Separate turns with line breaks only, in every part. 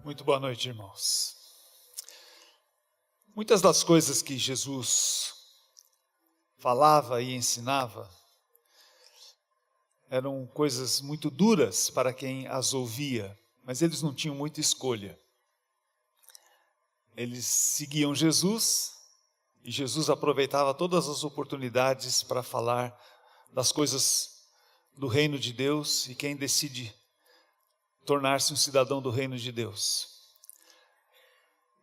Muito boa noite, irmãos. Muitas das coisas que Jesus falava e ensinava eram coisas muito duras para quem as ouvia, mas eles não tinham muita escolha. Eles seguiam Jesus e Jesus aproveitava todas as oportunidades para falar das coisas do reino de Deus e quem decide tornar-se um cidadão do reino de Deus.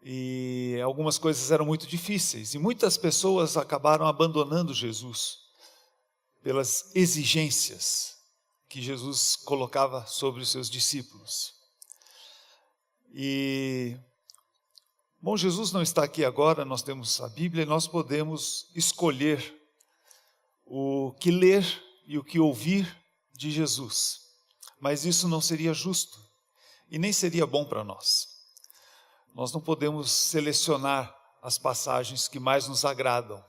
E algumas coisas eram muito difíceis e muitas pessoas acabaram abandonando Jesus pelas exigências que Jesus colocava sobre os seus discípulos. Bom, Jesus não está aqui agora, nós temos a Bíblia e nós podemos escolher o que ler e o que ouvir de Jesus. Mas isso não seria justo e nem seria bom para nós. Nós não podemos selecionar as passagens que mais nos agradam.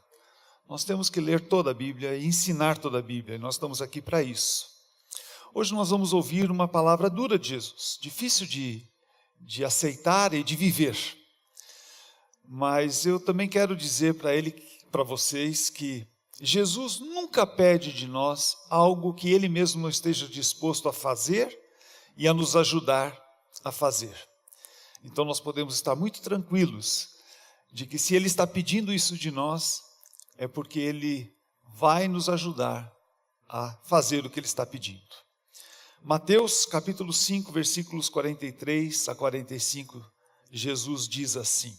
Nós temos que ler toda a Bíblia e ensinar toda a Bíblia, e nós estamos aqui para isso. Hoje nós vamos ouvir uma palavra dura de Jesus, difícil de aceitar e de viver. Mas eu também quero dizer para vocês que Jesus nunca pede de nós algo que Ele mesmo não esteja disposto a fazer e a nos ajudar a fazer. Então nós podemos estar muito tranquilos de que se Ele está pedindo isso de nós, é porque Ele vai nos ajudar a fazer o que Ele está pedindo. Mateus capítulo 5, versículos 43 a 45, Jesus diz assim: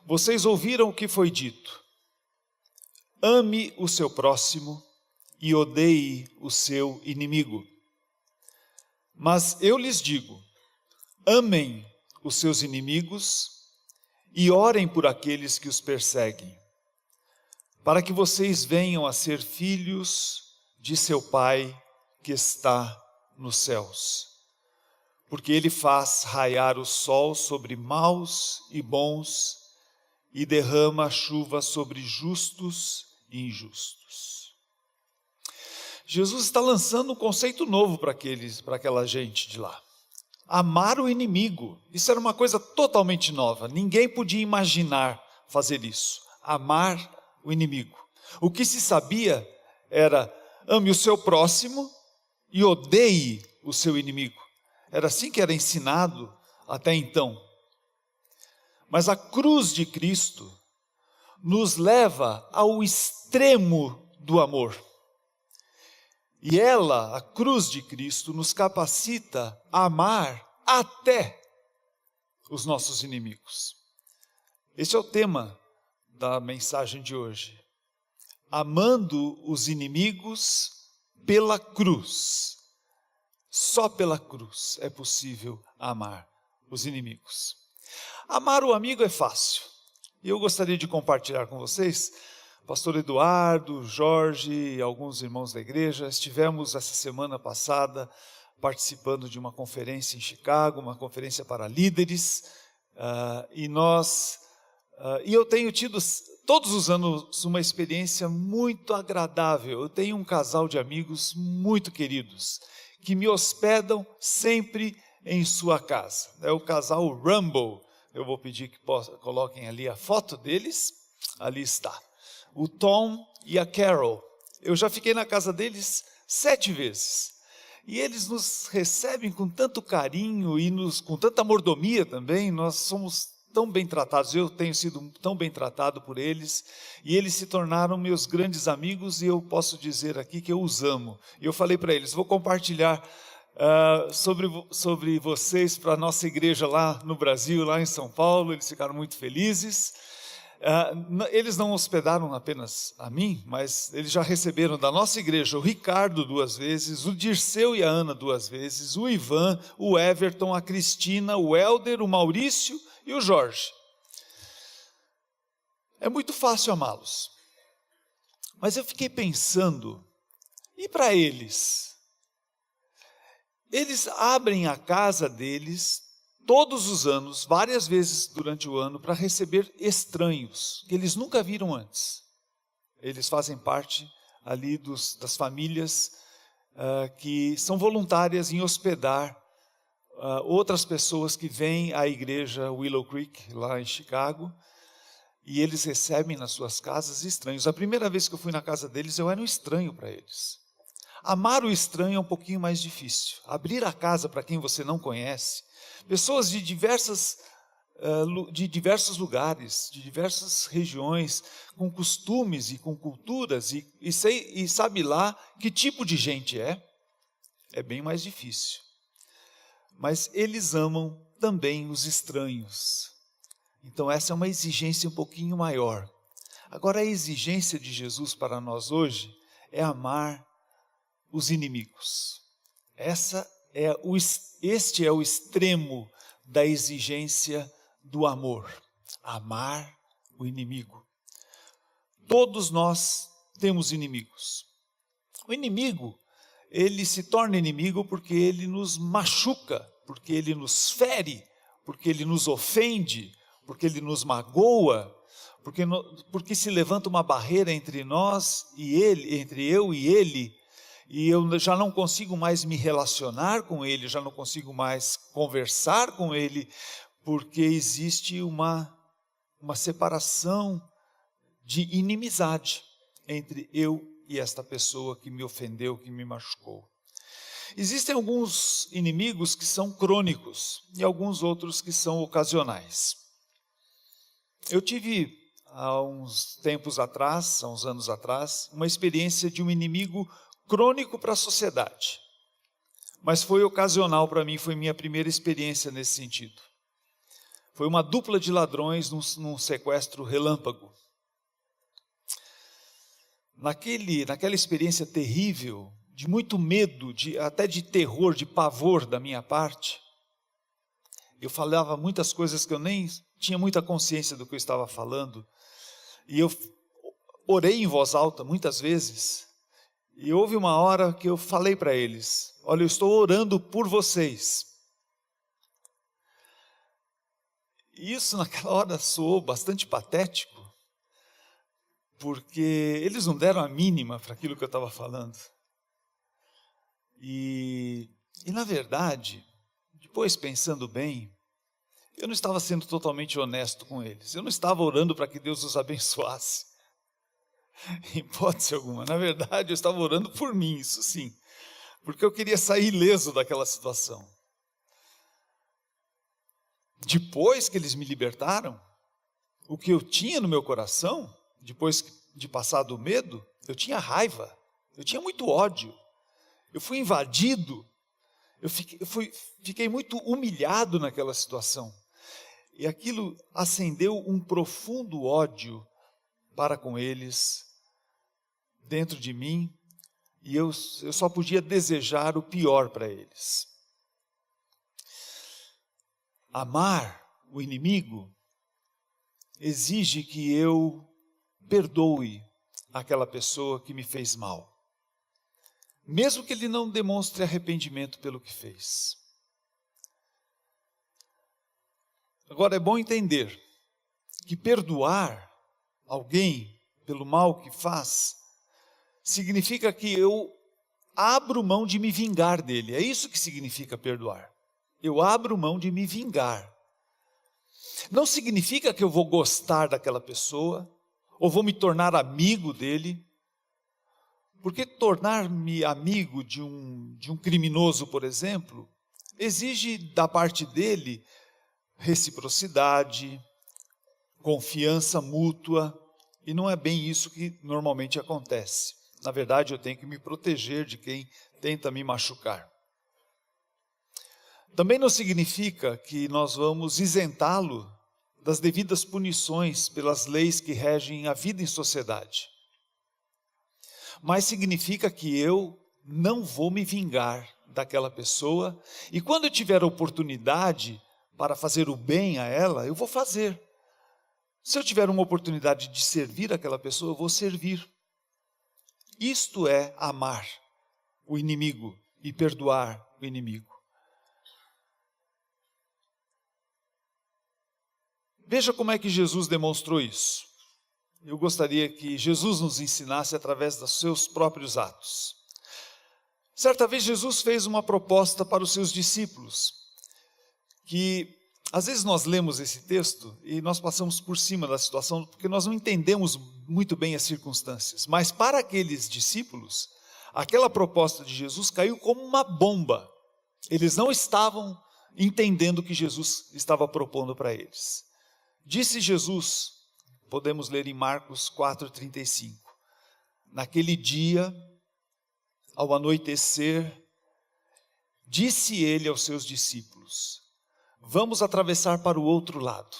Vocês ouviram o que foi dito: ame o seu próximo e odeie o seu inimigo. Mas eu lhes digo, amem os seus inimigos e orem por aqueles que os perseguem, para que vocês venham a ser filhos de seu Pai que está nos céus. Porque Ele faz raiar o sol sobre maus e bons e derrama a chuva sobre justos e injustos. Jesus está lançando um conceito novo para aquela gente de lá. Amar o inimigo. Isso era uma coisa totalmente nova. Ninguém podia imaginar fazer isso. Amar o inimigo. O que se sabia era: ame o seu próximo e odeie o seu inimigo. Era assim que era ensinado até então. Mas a cruz de Cristo nos leva ao extremo do amor. E ela, a cruz de Cristo, nos capacita a amar até os nossos inimigos. Esse é o tema da mensagem de hoje. Amando os inimigos pela cruz. Só pela cruz é possível amar os inimigos. Amar o amigo é fácil. E eu gostaria de compartilhar com vocês. Pastor Eduardo, Jorge e alguns irmãos da igreja, estivemos essa semana passada participando de uma conferência em Chicago, uma conferência para líderes, e eu tenho tido todos os anos uma experiência muito agradável. Eu tenho um casal de amigos muito queridos, que me hospedam sempre em sua casa. É o casal Rumble. Eu vou pedir que coloquem ali a foto deles. Ali está. O Tom e a Carol. Eu já fiquei na casa deles 7 vezes. E eles nos recebem com tanto carinho e com tanta mordomia também. Nós somos tão bem tratados. Eu tenho sido tão bem tratado por eles. E eles se tornaram meus grandes amigos e eu posso dizer aqui que eu os amo. E eu falei para eles, vou compartilhar sobre vocês para a nossa igreja lá no Brasil, lá em São Paulo. Eles ficaram muito felizes. Eles não hospedaram apenas a mim, mas eles já receberam da nossa igreja o Ricardo 2 vezes, o Dirceu e a Ana 2 vezes, o Ivan, o Everton, a Cristina, o Helder, o Maurício e o Jorge. É muito fácil amá-los. Mas eu fiquei pensando, e para eles? Eles abrem a casa deles todos os anos, várias vezes durante o ano, para receber estranhos, que eles nunca viram antes. Eles fazem parte ali das famílias que são voluntárias em hospedar outras pessoas que vêm à igreja Willow Creek, lá em Chicago, e eles recebem nas suas casas estranhos. A primeira vez que eu fui na casa deles, eu era um estranho para eles. Amar o estranho é um pouquinho mais difícil. Abrir a casa para quem você não conhece, pessoas de diversos lugares, de diversas regiões, com costumes e com culturas, e sabe lá que tipo de gente é bem mais difícil. Mas eles amam também os estranhos. Então essa é uma exigência um pouquinho maior. Agora a exigência de Jesus para nós hoje é amar os inimigos. Este é o extremo da exigência do amor. Amar o inimigo. Todos nós temos inimigos. O inimigo, ele se torna inimigo porque ele nos machuca, porque ele nos fere, porque ele nos ofende, porque ele nos magoa, porque se levanta uma barreira entre nós e ele, entre eu e ele, e eu já não consigo mais me relacionar com ele, já não consigo mais conversar com ele, porque existe uma separação de inimizade entre eu e esta pessoa que me ofendeu, que me machucou. Existem alguns inimigos que são crônicos e alguns outros que são ocasionais. Eu tive, há uns tempos atrás, há uns anos atrás, uma experiência de um inimigo crônico para a sociedade. Mas foi ocasional para mim, foi minha primeira experiência nesse sentido. Foi uma dupla de ladrões num sequestro relâmpago. Naquela experiência terrível, de muito medo, até de terror, de pavor da minha parte, eu falava muitas coisas que eu nem tinha muita consciência do que eu estava falando, e eu orei em voz alta muitas vezes, e houve uma hora que eu falei para eles: olha, eu estou orando por vocês. E isso naquela hora soou bastante patético, porque eles não deram a mínima para aquilo que eu estava falando. E na verdade, depois pensando bem, eu não estava sendo totalmente honesto com eles. Eu não estava orando para que Deus os abençoasse, em hipótese alguma. Na verdade, eu estava orando por mim, isso sim, porque eu queria sair ileso daquela situação. Depois que eles me libertaram, o que eu tinha no meu coração, depois de passar do medo, eu tinha raiva, eu tinha muito ódio, eu fui invadido, eu fiquei muito humilhado naquela situação. E aquilo acendeu um profundo ódio para com eles, dentro de mim, e eu só podia desejar o pior para eles. Amar o inimigo exige que eu perdoe aquela pessoa que me fez mal, mesmo que ele não demonstre arrependimento pelo que fez. Agora é bom entender que perdoar alguém pelo mal que faz significa que eu abro mão de me vingar dele. É isso que significa perdoar. Eu abro mão de me vingar. Não significa que eu vou gostar daquela pessoa, ou vou me tornar amigo dele, porque tornar-me amigo de um criminoso, por exemplo, exige da parte dele reciprocidade, confiança mútua, e não é bem isso que normalmente acontece. Na verdade, eu tenho que me proteger de quem tenta me machucar. Também não significa que nós vamos isentá-lo das devidas punições pelas leis que regem a vida em sociedade. Mas significa que eu não vou me vingar daquela pessoa, e quando eu tiver a oportunidade para fazer o bem a ela, eu vou fazer. Se eu tiver uma oportunidade de servir aquela pessoa, eu vou servir. Isto é amar o inimigo e perdoar o inimigo. Veja como é que Jesus demonstrou isso. Eu gostaria que Jesus nos ensinasse através dos seus próprios atos. Certa vez Jesus fez uma proposta para os seus discípulos. que às vezes nós lemos esse texto e nós passamos por cima da situação porque nós não entendemos muito bem as circunstâncias. Mas para aqueles discípulos, aquela proposta de Jesus caiu como uma bomba. Eles não estavam entendendo o que Jesus estava propondo para eles. Disse Jesus, podemos ler em Marcos 4,35, naquele dia, ao anoitecer, disse ele aos seus discípulos: vamos atravessar para o outro lado.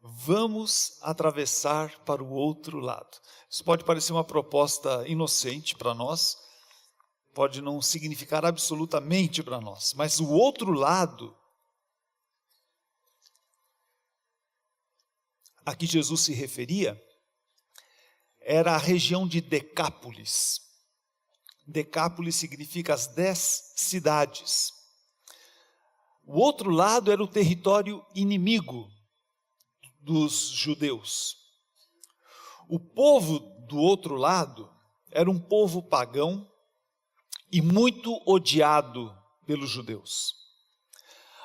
Vamos atravessar para o outro lado. Isso pode parecer uma proposta inocente para nós, pode não significar absolutamente para nós, mas o outro lado, a que Jesus se referia, era a região de Decápolis. Decápolis significa as 10 cidades. O outro lado era o território inimigo dos judeus. O povo do outro lado era um povo pagão e muito odiado pelos judeus.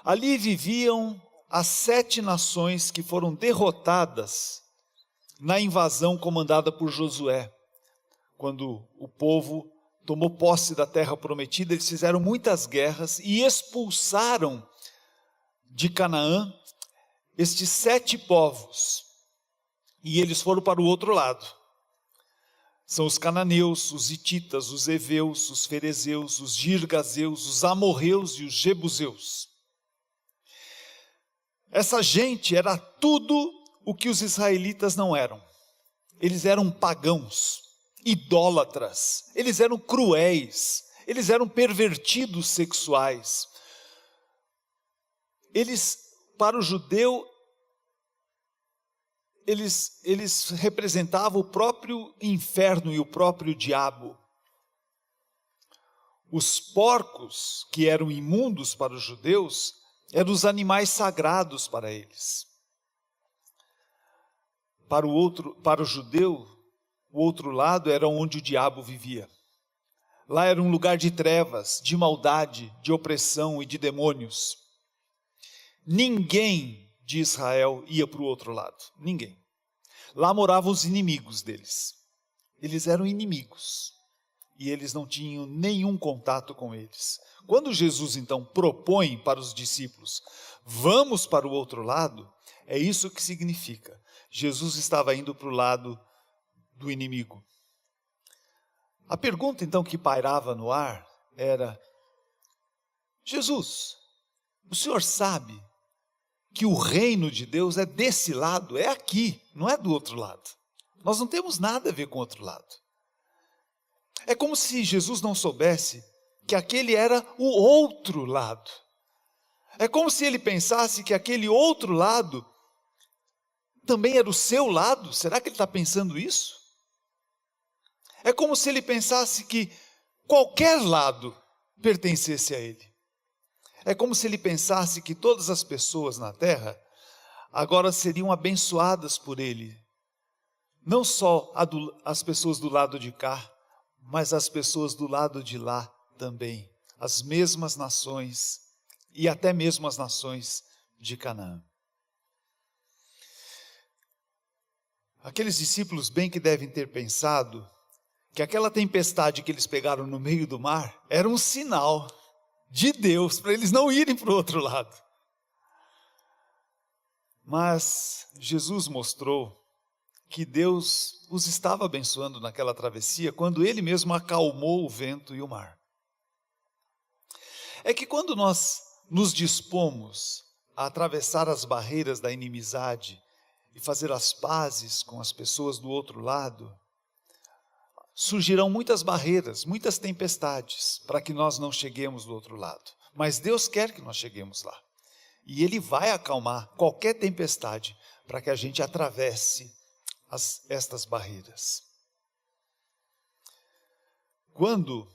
Ali viviam as 7 nações que foram derrotadas na invasão comandada por Josué. Quando o povo tomou posse da terra prometida, eles fizeram muitas guerras e expulsaram de Canaã estes 7 povos. E eles foram para o outro lado. São os cananeus, os hititas, os heveus, os ferezeus, os girgazeus, os amorreus e os jebuseus. Essa gente era tudo o que os israelitas não eram. Eles eram pagãos, idólatras, eles eram cruéis, eles eram pervertidos sexuais. Eles, para o judeu, eles representavam o próprio inferno e o próprio diabo. Os porcos, que eram imundos para os judeus, eram os animais sagrados para eles. Para o judeu, o outro lado era onde o diabo vivia. Lá era um lugar de trevas, de maldade, de opressão e de demônios. Ninguém de Israel ia para o outro lado, ninguém. Lá moravam os inimigos deles. Eles eram inimigos e eles não tinham nenhum contato com eles. Quando Jesus então propõe para os discípulos, vamos para o outro lado, é isso que significa. Jesus estava indo para o lado do inimigo. A pergunta então que pairava no ar era: Jesus, o senhor sabe que o reino de Deus é desse lado, é aqui, não é do outro lado. Nós não temos nada a ver com o outro lado. É como se Jesus não soubesse que aquele era o outro lado. É como se ele pensasse que aquele outro lado também era o seu lado. Será que ele está pensando isso? É como se ele pensasse que qualquer lado pertencesse a ele. É como se ele pensasse que todas as pessoas na terra agora seriam abençoadas por ele. Não só as pessoas do lado de cá, mas as pessoas do lado de lá também. As mesmas nações e até mesmo as nações de Canaã. Aqueles discípulos bem que devem ter pensado que aquela tempestade que eles pegaram no meio do mar era um sinal de Deus, para eles não irem para o outro lado. Mas Jesus mostrou que Deus os estava abençoando naquela travessia, quando Ele mesmo acalmou o vento e o mar. É que quando nós nos dispomos a atravessar as barreiras da inimizade e fazer as pazes com as pessoas do outro lado, surgirão muitas barreiras, muitas tempestades, para que nós não cheguemos do outro lado. Mas Deus quer que nós cheguemos lá. E Ele vai acalmar qualquer tempestade, para que a gente atravesse estas barreiras. Quando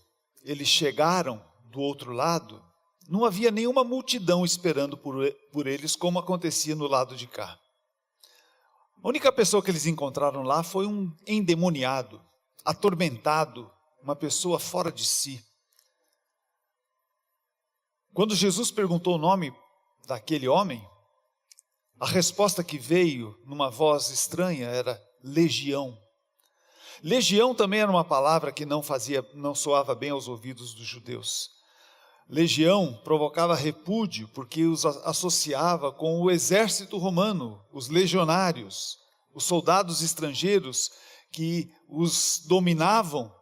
eles chegaram do outro lado, não havia nenhuma multidão esperando por eles, como acontecia no lado de cá. A única pessoa que eles encontraram lá foi um endemoniado, atormentado, uma pessoa fora de si. Quando Jesus perguntou o nome daquele homem, a resposta que veio numa voz estranha era legião. Legião também era uma palavra que não soava bem aos ouvidos dos judeus. Legião provocava repúdio porque os associava com o exército romano, os legionários, os soldados estrangeiros que os dominavam.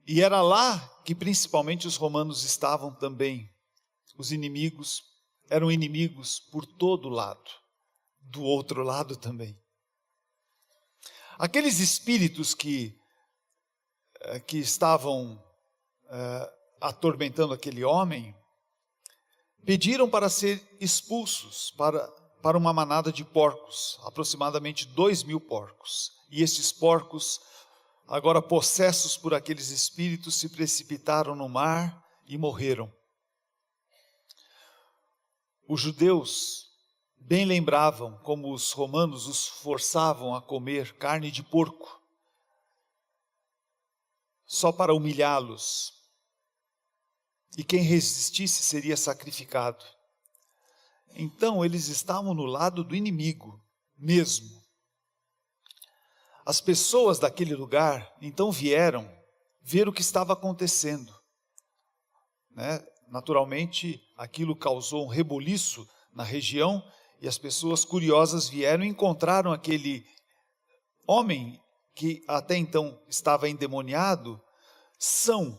E era lá que principalmente os romanos estavam também. Os inimigos eram inimigos por todo lado, do outro lado também. Aqueles espíritos que estavam atormentando aquele homem, pediram para ser expulsos para uma manada de porcos, aproximadamente 2.000 porcos. E esses porcos, agora possessos por aqueles espíritos, se precipitaram no mar e morreram. Os judeus bem lembravam como os romanos os forçavam a comer carne de porco, só para humilhá-los. E quem resistisse seria sacrificado. Então eles estavam no lado do inimigo mesmo. As pessoas daquele lugar então vieram ver o que estava acontecendo, né? Naturalmente, aquilo causou um reboliço na região e as pessoas curiosas vieram e encontraram aquele homem que até então estava endemoniado, são.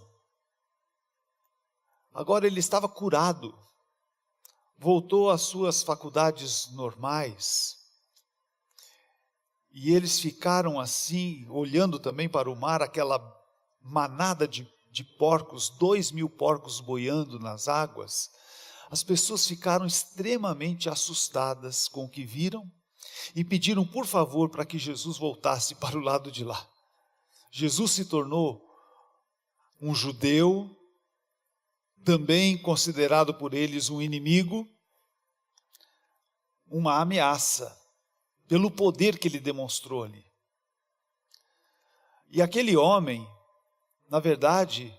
Agora ele estava curado, voltou às suas faculdades normais. E eles ficaram assim, olhando também para o mar, aquela manada de porcos, 2.000 porcos boiando nas águas. As pessoas ficaram extremamente assustadas com o que viram e pediram por favor para que Jesus voltasse para o lado de lá. Jesus se tornou um judeu, também considerado por eles um inimigo, uma ameaça, pelo poder que ele demonstrou ali. E aquele homem, na verdade,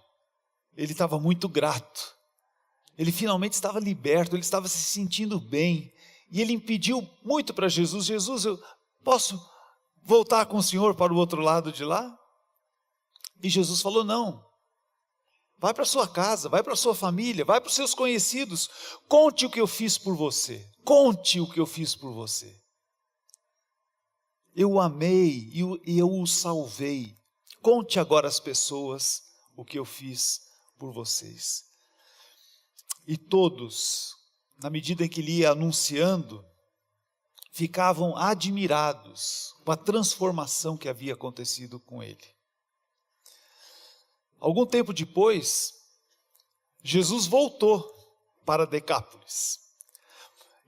ele estava muito grato. Ele finalmente estava liberto, ele estava se sentindo bem. E ele pediu muito para Jesus: Jesus, eu posso voltar com o Senhor para o outro lado de lá? E Jesus falou: não. Vai para a sua casa, vai para a sua família, vai para os seus conhecidos. Conte o que eu fiz por você. Conte o que eu fiz por você. Eu o amei e eu o salvei. Conte agora às pessoas o que eu fiz por vocês. E todos, na medida em que ele ia anunciando, ficavam admirados com a transformação que havia acontecido com ele. Algum tempo depois, Jesus voltou para Decápolis.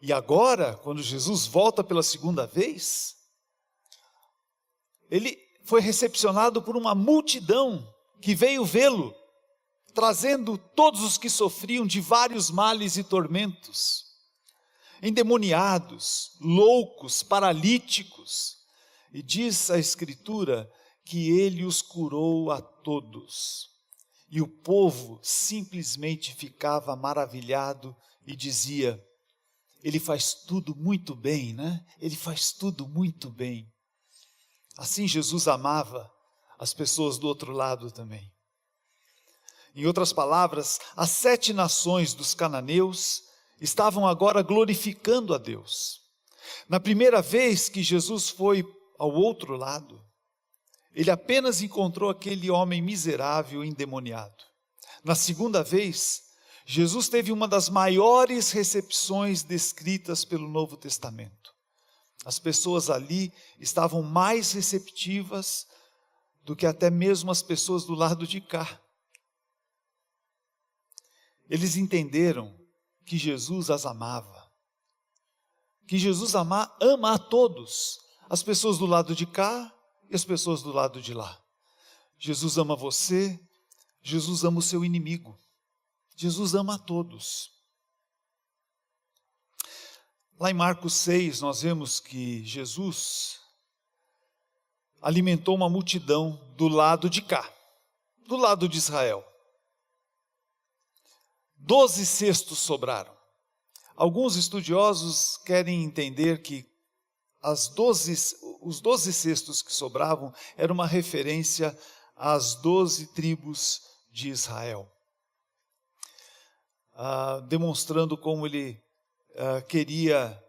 E agora, quando Jesus volta pela segunda vez, ele foi recepcionado por uma multidão que veio vê-lo, trazendo todos os que sofriam de vários males e tormentos, endemoniados, loucos, paralíticos. E diz a Escritura que ele os curou a todos. E o povo simplesmente ficava maravilhado e dizia: ele faz tudo muito bem, né? Ele faz tudo muito bem. Assim Jesus amava as pessoas do outro lado também. Em outras palavras, as 7 nações dos cananeus estavam agora glorificando a Deus. Na primeira vez que Jesus foi ao outro lado, ele apenas encontrou aquele homem miserável e endemoniado. Na segunda vez, Jesus teve uma das maiores recepções descritas pelo Novo Testamento. As pessoas ali estavam mais receptivas do que até mesmo as pessoas do lado de cá. Eles entenderam que Jesus as amava, que Jesus ama a todos, as pessoas do lado de cá e as pessoas do lado de lá. Jesus ama você, Jesus ama o seu inimigo, Jesus ama a todos. Lá em Marcos 6, nós vemos que Jesus alimentou uma multidão do lado de cá, do lado de Israel. 12 cestos sobraram. Alguns estudiosos querem entender que os 12 cestos que sobravam era uma referência às 12 tribos de Israel, demonstrando como ele queria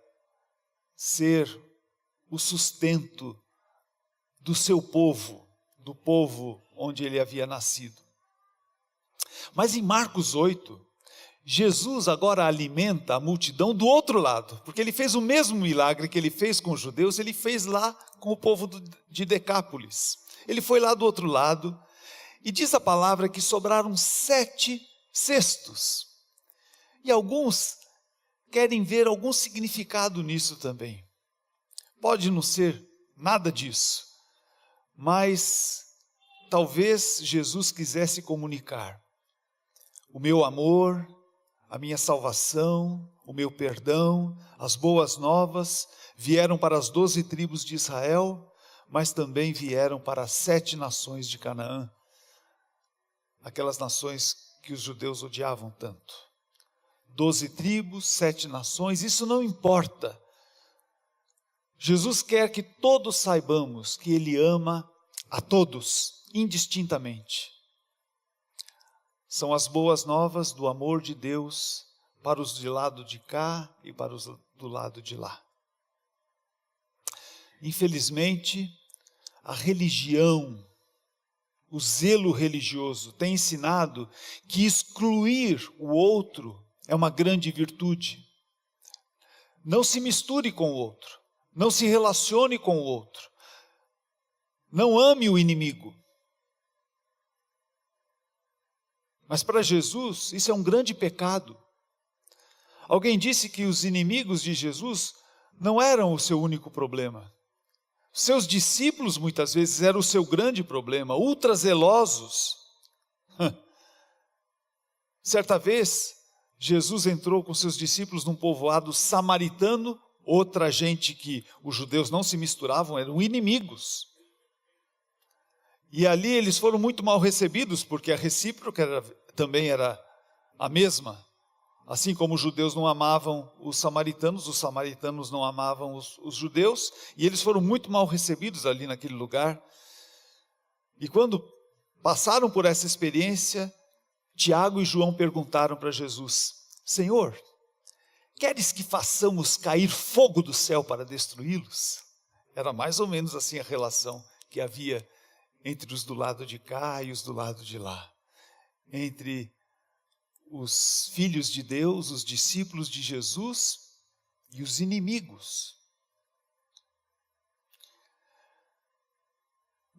ser o sustento do seu povo, do povo onde ele havia nascido. Mas em Marcos 8, Jesus agora alimenta a multidão do outro lado, porque ele fez o mesmo milagre que ele fez com os judeus, ele fez lá com o povo de Decápolis. Ele foi lá do outro lado, e diz a palavra que sobraram 7 cestos. E alguns querem ver algum significado nisso também. Pode não ser nada disso, mas talvez Jesus quisesse comunicar: o meu amor, a minha salvação, o meu perdão, as boas novas vieram para as 12 tribos de Israel, mas também vieram para as 7 nações de Canaã, aquelas nações que os judeus odiavam tanto. 12 tribos, 7 nações, isso não importa. Jesus quer que todos saibamos que Ele ama a todos, indistintamente. São as boas novas do amor de Deus para os de lado de cá e para os do lado de lá. Infelizmente, a religião, o zelo religioso tem ensinado que excluir o outro é uma grande virtude. Não se misture com o outro, não se relacione com o outro, não ame o inimigo. Mas para Jesus, isso é um grande pecado. Alguém disse que os inimigos de Jesus não eram o seu único problema. Seus discípulos, muitas vezes, eram o seu grande problema, ultrazelosos. Certa vez, Jesus entrou com seus discípulos num povoado samaritano, outra gente que os judeus não se misturavam, eram inimigos. E ali eles foram muito mal recebidos, porque a recíproca também era a mesma. Assim como os judeus não amavam os samaritanos não amavam os judeus, e eles foram muito mal recebidos ali naquele lugar. E quando passaram por essa experiência, Tiago e João perguntaram para Jesus: Senhor, queres que façamos cair fogo do céu para destruí-los? Era mais ou menos assim a relação que havia entre os do lado de cá e os do lado de lá, entre os filhos de Deus, os discípulos de Jesus e os inimigos.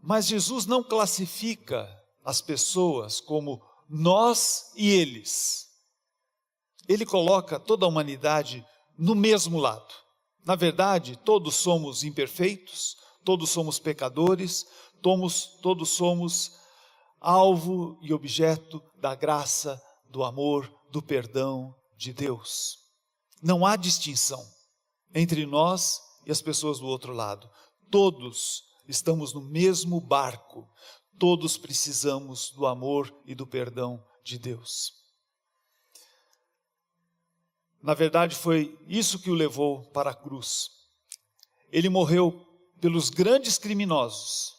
Mas Jesus não classifica as pessoas como nós e eles. Ele coloca toda a humanidade no mesmo lado. Na verdade, todos somos imperfeitos, todos somos pecadores, todos somos alvo e objeto da graça, do amor, do perdão de Deus. Não há distinção entre nós e as pessoas do outro lado. Todos estamos no mesmo barco. Todos precisamos do amor e do perdão de Deus. Na verdade, foi isso que o levou para a cruz. Ele morreu pelos grandes criminosos,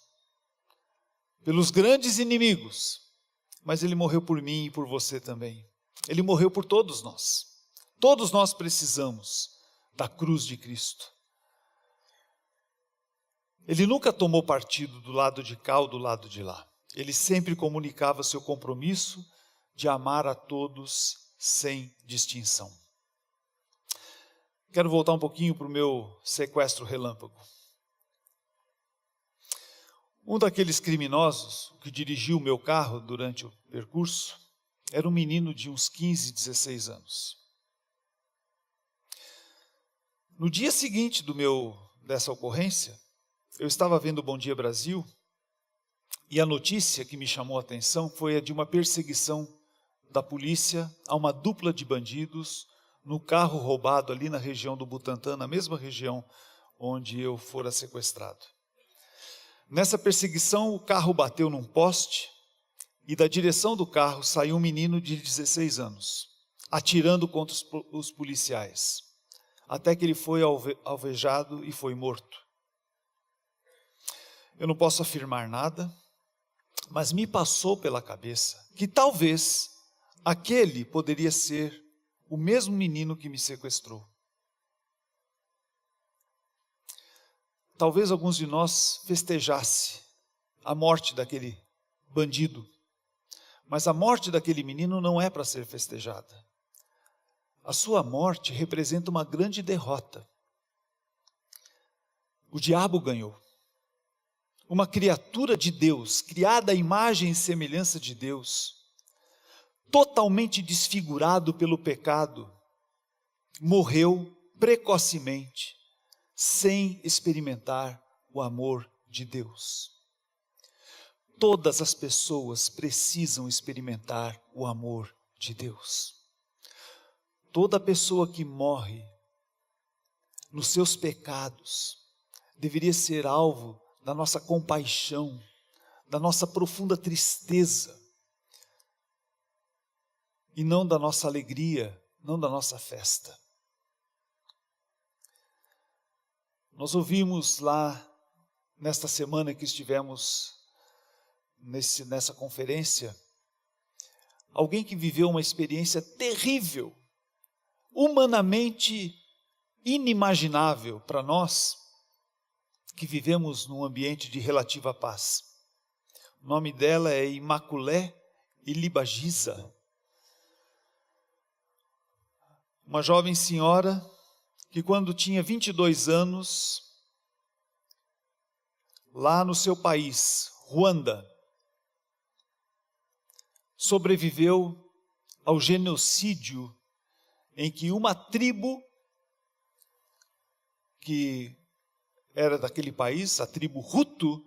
pelos grandes inimigos, mas ele morreu por mim e por você também. Ele morreu por todos nós. Todos nós precisamos da cruz de Cristo. Ele nunca tomou partido do lado de cá ou do lado de lá. Ele sempre comunicava seu compromisso de amar a todos sem distinção. Quero voltar um pouquinho para o meu sequestro relâmpago. Um daqueles criminosos que dirigiu o meu carro durante o percurso era um menino de uns 15, 16 anos. No dia seguinte dessa ocorrência, eu estava vendo Bom Dia Brasil e a notícia que me chamou a atenção foi a de uma perseguição da polícia a uma dupla de bandidos no carro roubado ali na região do Butantã, na mesma região onde eu fora sequestrado. Nessa perseguição, o carro bateu num poste e da direção do carro saiu um menino de 16 anos. atirando contra os policiais, até que ele foi alvejado e foi morto. Eu não posso afirmar nada, mas me passou pela cabeça que talvez aquele poderia ser o mesmo menino que me sequestrou. Talvez alguns de nós festejasse a morte daquele bandido, mas a morte daquele menino não é para ser festejada. A sua morte representa uma grande derrota. O diabo ganhou. Uma criatura de Deus, criada à imagem e semelhança de Deus, totalmente desfigurado pelo pecado, morreu precocemente, sem experimentar o amor de Deus. Todas as pessoas precisam experimentar o amor de Deus. Toda pessoa que morre nos seus pecados deveria ser alvo da nossa compaixão, da nossa profunda tristeza, e não da nossa alegria, não da nossa festa. Nós ouvimos lá, nesta semana que estivemos nessa conferência, alguém que viveu uma experiência terrível, humanamente inimaginável para nós, que vivemos num ambiente de relativa paz. O nome dela é Imaculé Ilibagiza. Uma jovem senhora que, quando tinha 22 anos, lá no seu país, Ruanda, sobreviveu ao genocídio em que uma tribo que era daquele país, a tribo Hutu,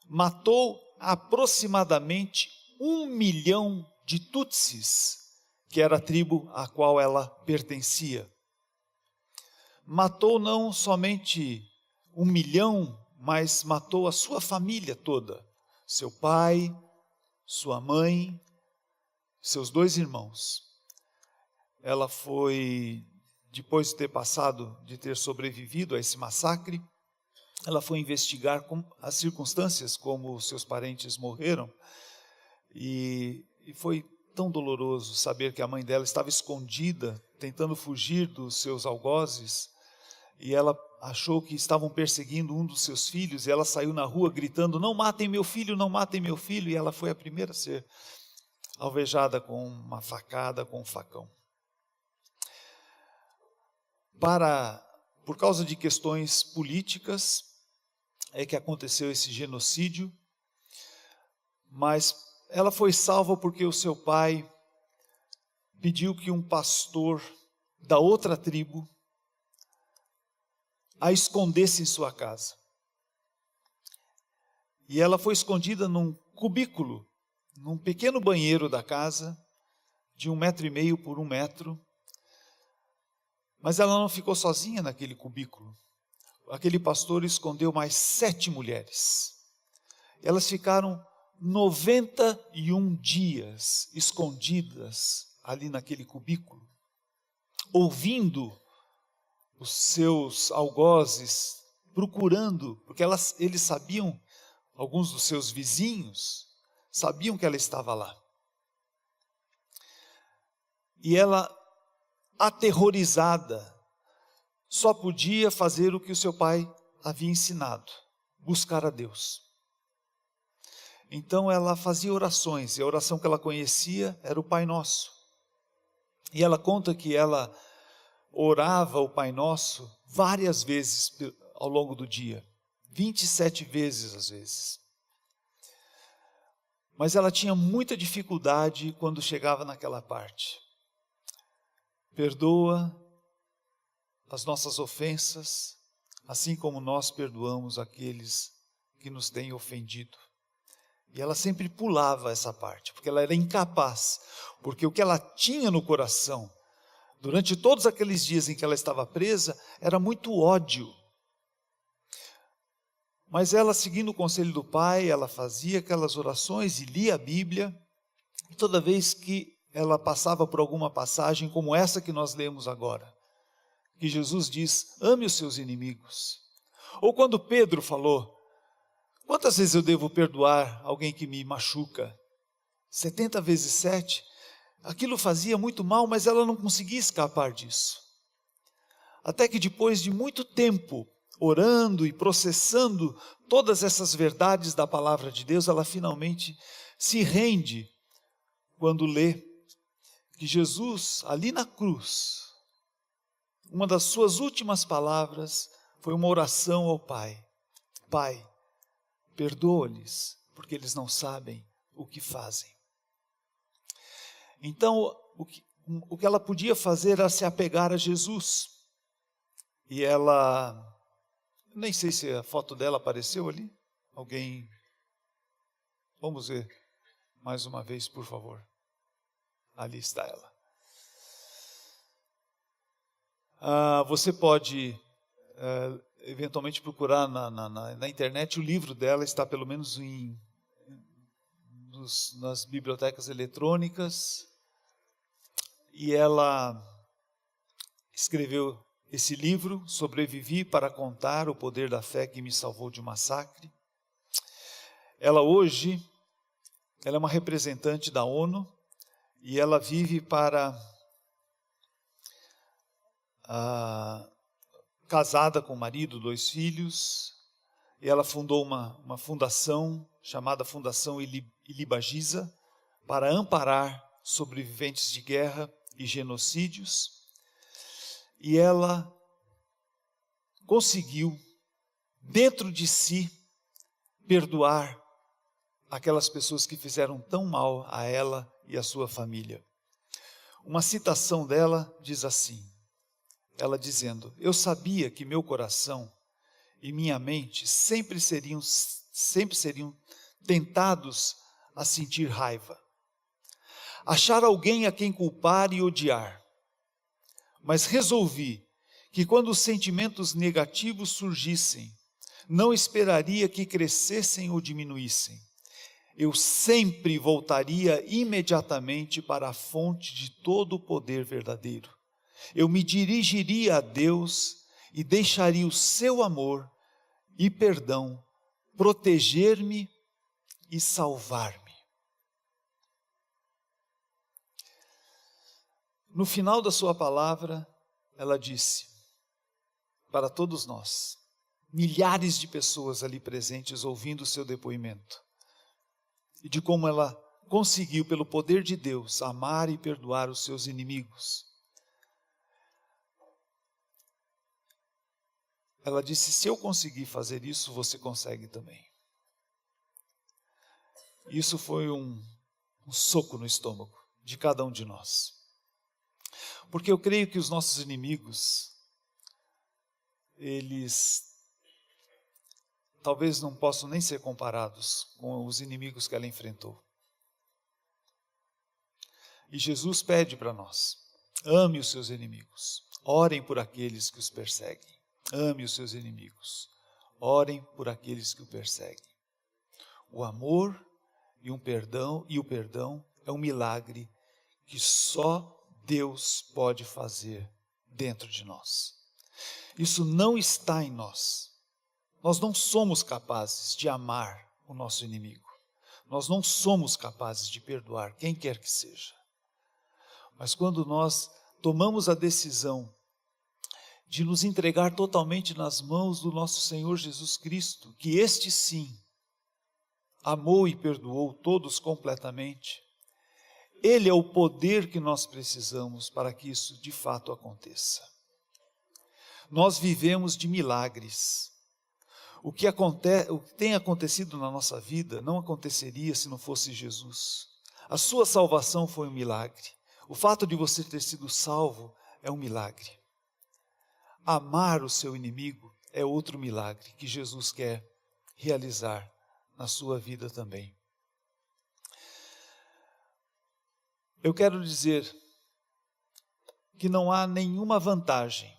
matou aproximadamente 1 milhão de Tutsis, que era a tribo a qual ela pertencia. Matou não somente 1 milhão, mas matou a sua família toda, seu pai, sua mãe, seus 2 irmãos. Ela foi, depois de ter sobrevivido a esse massacre, ela foi investigar as circunstâncias como seus parentes morreram, e foi tão doloroso saber que a mãe dela estava escondida, tentando fugir dos seus algozes, e ela achou que estavam perseguindo um dos seus filhos, e ela saiu na rua gritando: não matem meu filho, não matem meu filho, e ela foi a primeira a ser alvejada com uma facada, com um facão. Por causa de questões políticas, é que aconteceu esse genocídio, mas ela foi salva porque o seu pai pediu que um pastor da outra tribo a escondesse em sua casa. E ela foi escondida num cubículo, num pequeno banheiro da casa, de 1,5 metros por 1 metro, mas ela não ficou sozinha naquele cubículo. Aquele pastor escondeu mais 7 mulheres. Elas ficaram 91 dias escondidas ali naquele cubículo, ouvindo os seus algozes, procurando, porque eles sabiam, alguns dos seus vizinhos, sabiam que ela estava lá. E ela, aterrorizada, só podia fazer o que o seu pai havia ensinado, buscar a Deus. Então ela fazia orações, e a oração que ela conhecia era o Pai Nosso. E ela conta que ela orava o Pai Nosso várias vezes ao longo do dia, 27 vezes às vezes. Mas ela tinha muita dificuldade quando chegava naquela parte. Perdoa as nossas ofensas, assim como nós perdoamos aqueles que nos têm ofendido. E ela sempre pulava essa parte, porque ela era incapaz, porque o que ela tinha no coração, durante todos aqueles dias em que ela estava presa, era muito ódio. Mas ela, seguindo o conselho do pai, ela fazia aquelas orações e lia a Bíblia, e toda vez que ela passava por alguma passagem como essa que nós lemos agora, que Jesus diz: ame os seus inimigos. Ou quando Pedro falou: quantas vezes eu devo perdoar alguém que me machuca? 70 vezes 7. Aquilo fazia muito mal, mas ela não conseguia escapar disso. Até que depois de muito tempo, orando e processando todas essas verdades da palavra de Deus, ela finalmente se rende quando lê que Jesus, ali na cruz, uma das suas últimas palavras foi uma oração ao Pai: Pai, perdoa-lhes, porque eles não sabem o que fazem. Então, o que ela podia fazer era se apegar a Jesus. E ela, nem sei se a foto dela apareceu ali. Alguém, vamos ver mais uma vez, por favor. Ali está ela. Você pode eventualmente procurar na internet. O livro dela está pelo menos nas bibliotecas eletrônicas. E ela escreveu esse livro: Sobrevivi para contar o poder da fé que me salvou de um massacre. Ela hoje, ela é uma representante da ONU e ela vive casada com o marido, 2 filhos. E ela fundou uma fundação chamada Fundação Ilibagiza para amparar sobreviventes de guerra e genocídios. E ela conseguiu, dentro de si, perdoar aquelas pessoas que fizeram tão mal a ela e a sua família. Uma citação dela diz assim, ela dizendo: eu sabia que meu coração e minha mente sempre seriam tentados a sentir raiva, achar alguém a quem culpar e odiar. Mas resolvi que quando os sentimentos negativos surgissem, não esperaria que crescessem ou diminuíssem. Eu sempre voltaria imediatamente para a fonte de todo o poder verdadeiro. Eu me dirigiria a Deus e deixaria o seu amor e perdão proteger-me e salvar-me. No final da sua palavra, ela disse para todos nós, milhares de pessoas ali presentes ouvindo o seu depoimento, e de como ela conseguiu, pelo poder de Deus, amar e perdoar os seus inimigos. Ela disse: se eu conseguir fazer isso, você consegue também. Isso foi um soco no estômago de cada um de nós. Porque eu creio que os nossos inimigos, eles talvez não possam nem ser comparados com os inimigos que ela enfrentou. E Jesus pede para nós: ame os seus inimigos, orem por aqueles que os perseguem. Ame os seus inimigos, orem por aqueles que o perseguem. O amor e o perdão é um milagre que só Deus pode fazer dentro de nós. Isso não está em nós. Nós não somos capazes de amar o nosso inimigo. Nós não somos capazes de perdoar quem quer que seja. Mas quando nós tomamos a decisão de nos entregar totalmente nas mãos do nosso Senhor Jesus Cristo, que este sim amou e perdoou todos completamente, Ele é o poder que nós precisamos para que isso de fato aconteça. Nós vivemos de milagres. O que tem acontecido na nossa vida não aconteceria se não fosse Jesus. A sua salvação foi um milagre. O fato de você ter sido salvo é um milagre. Amar o seu inimigo é outro milagre que Jesus quer realizar na sua vida também. Eu quero dizer que não há nenhuma vantagem,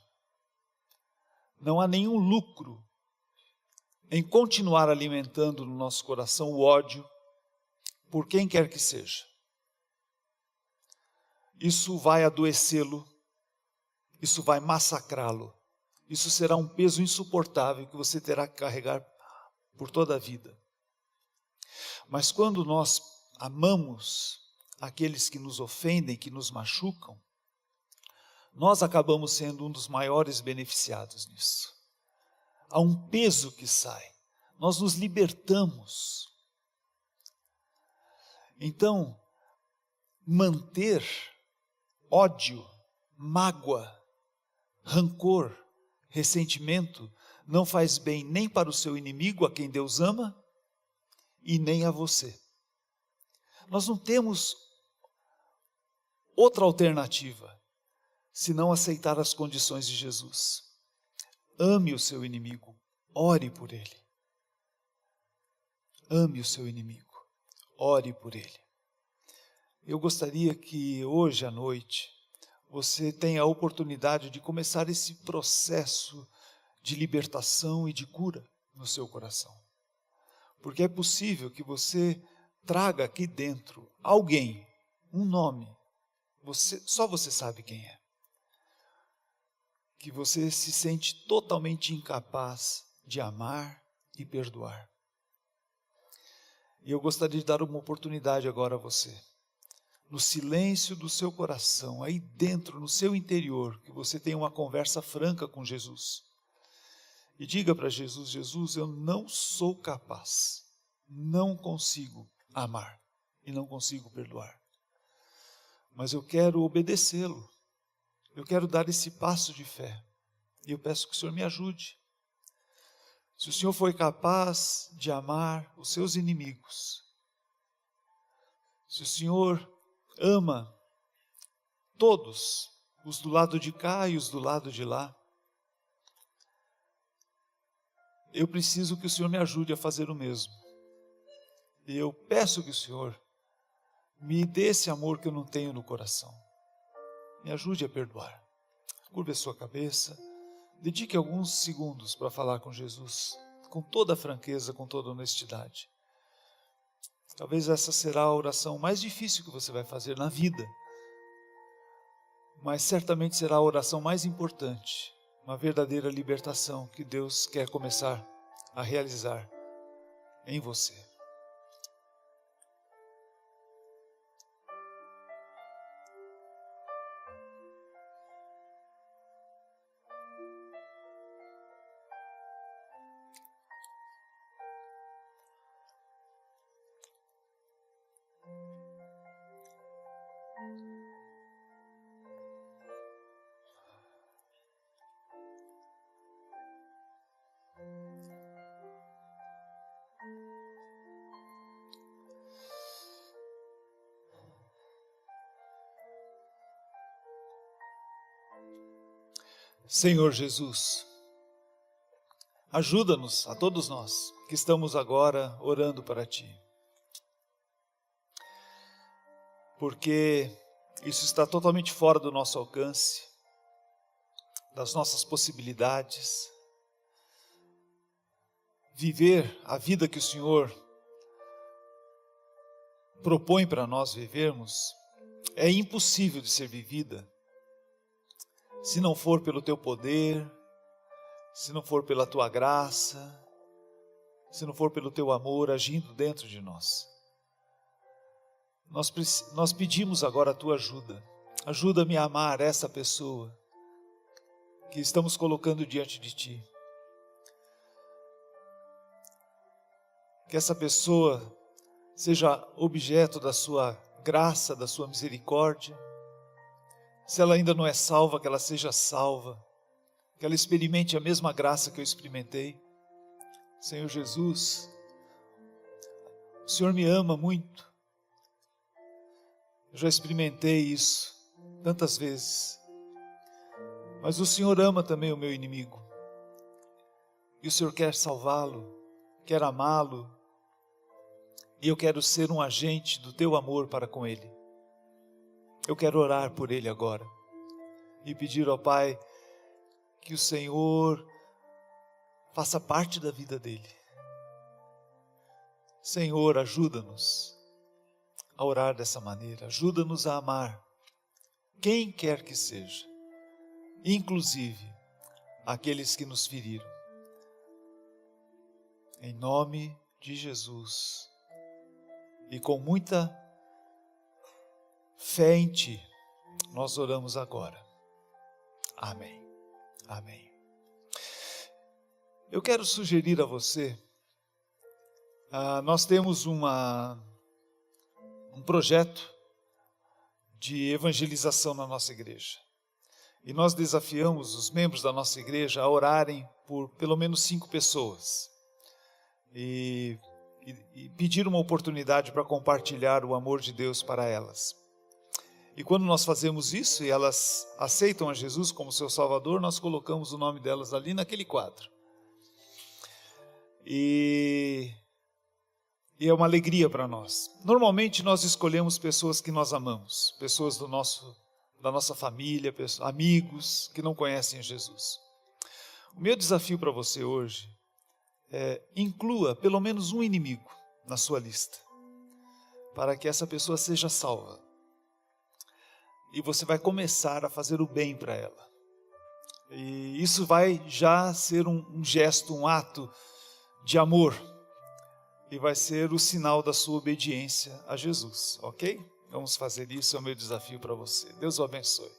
não há nenhum lucro em continuar alimentando no nosso coração o ódio por quem quer que seja. isso vai adoecê-lo, isso vai massacrá-lo, isso será um peso insuportável que você terá que carregar por toda a vida. Mas quando nós amamos aqueles que nos ofendem, que nos machucam, nós acabamos sendo um dos maiores beneficiados nisso. Há um peso que sai, nós nos libertamos. Então, manter ódio, mágoa, rancor, ressentimento, não faz bem nem para o seu inimigo, a quem Deus ama, e nem a você. Nós não temos outra alternativa, senão aceitar as condições de Jesus. Ame o seu inimigo, ore por ele. Ame o seu inimigo, ore por ele. Eu gostaria que hoje à noite você tenha a oportunidade de começar esse processo de libertação e de cura no seu coração. Porque é possível que você traga aqui dentro alguém, um nome, só você sabe quem é, que você se sente totalmente incapaz de amar e perdoar. E eu gostaria de dar uma oportunidade agora a você, no silêncio do seu coração, aí dentro, no seu interior, que você tenha uma conversa franca com Jesus. E diga para Jesus: Jesus, eu não sou capaz, não consigo amar e não consigo perdoar. Mas eu quero obedecê-lo, eu quero dar esse passo de fé. E eu peço que o Senhor me ajude. Se o Senhor foi capaz de amar os seus inimigos, se o Senhor ama todos, os do lado de cá e os do lado de lá, eu preciso que o Senhor me ajude a fazer o mesmo. E eu peço que o Senhor me dê esse amor que eu não tenho no coração. Me ajude a perdoar. Curve a sua cabeça, dedique alguns segundos para falar com Jesus, com toda a franqueza, com toda a honestidade. Talvez essa será a oração mais difícil que você vai fazer na vida, mas certamente será a oração mais importante, uma verdadeira libertação que Deus quer começar a realizar em você. Senhor Jesus, ajuda-nos, a todos nós que estamos agora orando para Ti, porque isso está totalmente fora do nosso alcance, das nossas possibilidades. Viver a vida que o Senhor propõe para nós vivermos é impossível de ser vivida se não for pelo Teu poder, se não for pela Tua graça, se não for pelo Teu amor agindo dentro de nós. Nós pedimos agora a Tua ajuda. Ajuda-me a amar essa pessoa que estamos colocando diante de Ti. Que essa pessoa seja objeto da Sua graça, da Sua misericórdia. Se ela ainda não é salva, que ela seja salva, que ela experimente a mesma graça que eu experimentei. Senhor Jesus, o Senhor me ama muito. Eu já experimentei isso tantas vezes. Mas o Senhor ama também o meu inimigo. E o Senhor quer salvá-lo, quer amá-lo. E eu quero ser um agente do Teu amor para com ele. Eu quero orar por ele agora e pedir ao Pai que o Senhor faça parte da vida dele. Senhor, ajuda-nos a orar dessa maneira, ajuda-nos a amar quem quer que seja, inclusive aqueles que nos feriram. Em nome de Jesus e com muita fé em Ti, nós oramos agora. Amém. Amém. Eu quero sugerir a você, nós temos um projeto de evangelização na nossa igreja. E nós desafiamos os membros da nossa igreja a orarem por pelo menos 5 pessoas. E pedir uma oportunidade para compartilhar o amor de Deus para elas. E quando nós fazemos isso e elas aceitam a Jesus como seu Salvador, nós colocamos o nome delas ali naquele quadro. E é uma alegria para nós. Normalmente nós escolhemos pessoas que nós amamos, pessoas da nossa família, amigos que não conhecem Jesus. O meu desafio para você hoje é: inclua pelo menos um inimigo na sua lista, para que essa pessoa seja salva. E você vai começar a fazer o bem para ela. E isso vai já ser um gesto, um ato de amor. E vai ser o sinal da sua obediência a Jesus, ok? Vamos fazer isso, é o meu desafio para você. Deus o abençoe.